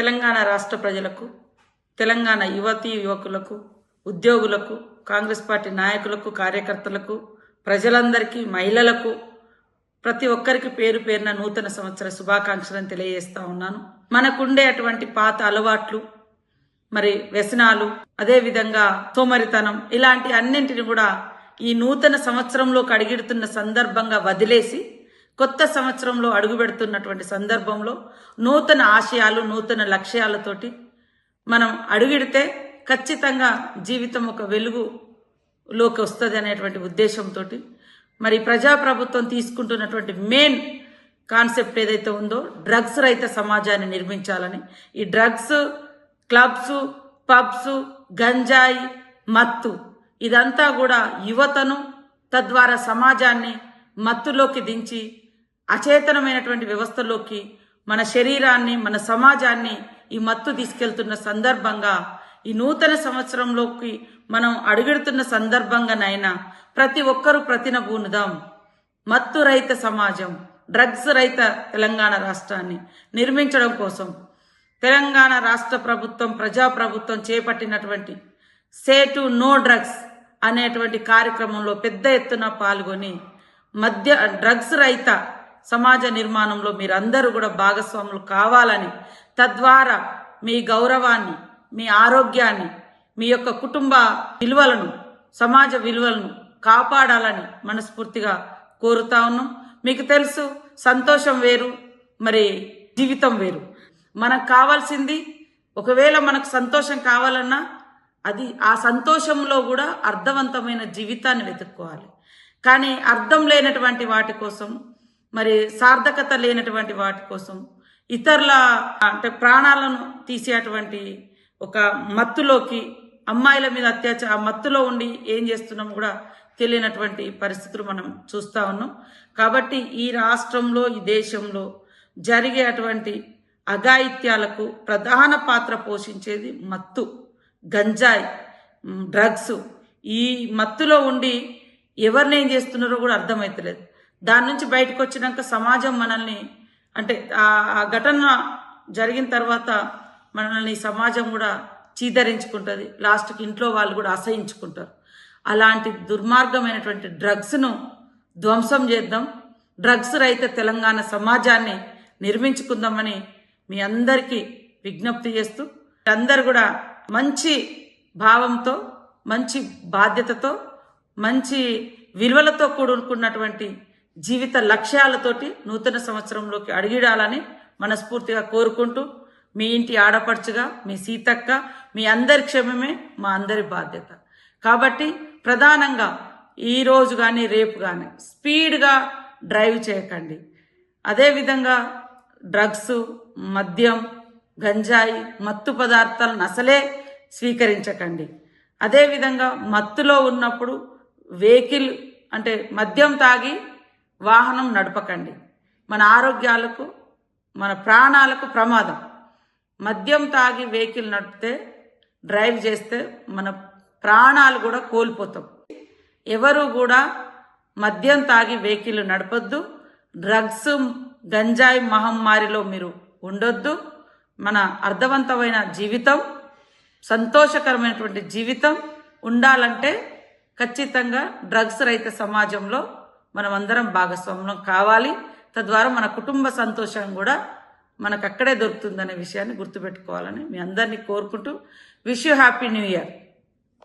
తెలంగాణ రాష్ట్ర ప్రజలకు, తెలంగాణ యువతీ యువకులకు, ఉద్యోగులకు, కాంగ్రెస్ పార్టీ నాయకులకు, కార్యకర్తలకు, ప్రజలందరికీ, మహిళలకు, ప్రతి ఒక్కరికి పేరు పేరున నూతన సంవత్సర శుభాకాంక్షలను తెలియజేస్తా ఉన్నాను. మనకుండే అటువంటి పాత అలవాట్లు, మరి వ్యసనాలు, అదేవిధంగా సోమరితనం, ఇలాంటి అన్నింటిని కూడా ఈ నూతన సంవత్సరంలోకి అడుగుపెడుతున్న సందర్భంగా వదిలేసి కొత్త సంవత్సరంలో అడుగుపెడుతున్నటువంటి సందర్భంలో నూతన ఆశయాలు, నూతన లక్ష్యాలతోటి మనం అడుగుడితే ఖచ్చితంగా జీవితం ఒక వెలుగులోకి వస్తుంది అనేటువంటి ఉద్దేశంతో మరి ప్రజాప్రభుత్వం తీసుకుంటున్నటువంటి మెయిన్ కాన్సెప్ట్ ఏదైతే ఉందో డ్రగ్స్ రహిత సమాజాన్ని నిర్మించాలని. ఈ డ్రగ్స్, క్లబ్స్, పబ్స్, గంజాయి, మత్తు ఇదంతా కూడా యువతను, తద్వారా సమాజాన్ని మత్తులోకి దించి అచేతనమైనటువంటి వ్యవస్థలోకి మన శరీరాన్ని, మన సమాజాన్ని ఈ మత్తు తీసుకెళ్తున్న సందర్భంగా ఈ నూతన సంవత్సరంలోకి మనం అడుగెడుతున్న సందర్భంగానైనా ప్రతి ఒక్కరూ ప్రతినబూనుదాం. మత్తు రహిత సమాజం, డ్రగ్స్ రహిత తెలంగాణ రాష్ట్రాన్ని నిర్మించడం కోసం తెలంగాణ రాష్ట్ర ప్రభుత్వం, ప్రజాప్రభుత్వం చేపట్టినటువంటి సే టు నో డ్రగ్స్ అనేటువంటి కార్యక్రమంలో పెద్ద ఎత్తున పాల్గొని డ్రగ్స్ రహిత సమాజ నిర్మాణంలో మీరందరూ కూడా భాగస్వాములు కావాలని, తద్వారా మీ గౌరవాన్ని, మీ ఆరోగ్యాన్ని, మీ యొక్క కుటుంబ విలువలను, సమాజ విలువలను కాపాడాలని మనస్ఫూర్తిగా కోరుతా ఉన్నాం. మీకు తెలుసు, సంతోషం వేరు, మరి జీవితం వేరు. మనకు కావాల్సింది, ఒకవేళ మనకు సంతోషం కావాలన్నా అది ఆ సంతోషంలో కూడా అర్థవంతమైన జీవితాన్ని వెతుక్కోవాలి. కానీ అర్థం లేనటువంటి వాటి కోసం, మరి సార్థకత లేనటువంటి వాటి కోసం, ఇతరుల అంటే ప్రాణాలను తీసేటువంటి ఒక మత్తులోకి, అమ్మాయిల మీద ఆ మత్తులో ఉండి ఏం చేస్తున్నాం కూడా తెలియనటువంటి పరిస్థితులు మనం చూస్తూ ఉన్నాం. కాబట్టి ఈ రాష్ట్రంలో, ఈ దేశంలో జరిగే అటువంటి అఘాయిత్యాలకు ప్రధాన పాత్ర పోషించేది మత్తు, గంజాయి, డ్రగ్స్. ఈ మత్తులో ఉండి ఎవరిని ఏం చేస్తున్నారో కూడా అర్థమవుతలేదు. దాని నుంచి బయటకు వచ్చినాక సమాజం మనల్ని, అంటే ఆ ఘటన జరిగిన తర్వాత మనల్ని సమాజం కూడా చీదరించుకుంటుంది. లాస్ట్కి ఇంట్లో వాళ్ళు కూడా అసహించుకుంటారు. అలాంటి దుర్మార్గమైనటువంటి డ్రగ్స్ను ధ్వంసం చేద్దాం. డ్రగ్స్ రహిత తెలంగాణ సమాజాన్ని నిర్మించుకుందామని మీ అందరికీ విజ్ఞప్తి చేస్తూ, అందరు కూడా మంచి భావంతో, మంచి బాధ్యతతో, మంచి విలువలతో కూడుకున్నటువంటి జీవిత లక్ష్యాలతోటి నూతన సంవత్సరంలోకి అడుగిడాలని మనస్ఫూర్తిగా కోరుకుంటూ, మీ ఇంటి ఆడపడుచుగా మీ సీతక్క, మీ అందరి క్షేమమే మా అందరి బాధ్యత. కాబట్టి ప్రధానంగా ఈరోజు కానీ రేపు కానీ స్పీడ్గా డ్రైవ్ చేయకండి. అదేవిధంగా డ్రగ్స్, మద్యం, గంజాయి, మత్తు పదార్థాలను అసలే స్వీకరించకండి. అదేవిధంగా మత్తులో ఉన్నప్పుడు వెహికల్, అంటే మద్యం తాగి వాహనం నడపకండి. మన ఆరోగ్యాలకు, మన ప్రాణాలకు ప్రమాదం. మద్యం తాగి వెహికల్ నడిపితే, డ్రైవ్ చేస్తే మన ప్రాణాలు కూడా కోల్పోతాం. ఎవరు కూడా మద్యం తాగి వెహికల్ నడపొద్దు. డ్రగ్స్, గంజాయి మహమ్మారిలో మీరు ఉండొద్దు. మన అర్థవంతమైన జీవితం, సంతోషకరమైనటువంటి జీవితం ఉండాలంటే ఖచ్చితంగా డ్రగ్స్ రహిత సమాజంలో మనం అందరం భాగస్వామ్యం కావాలి. తద్వారా మన కుటుంబ సంతోషం కూడా మనకు అక్కడే దొరుకుతుందనే విషయాన్ని గుర్తుపెట్టుకోవాలని మీ అందరినీ కోరుకుంటూ, wish you happy new year.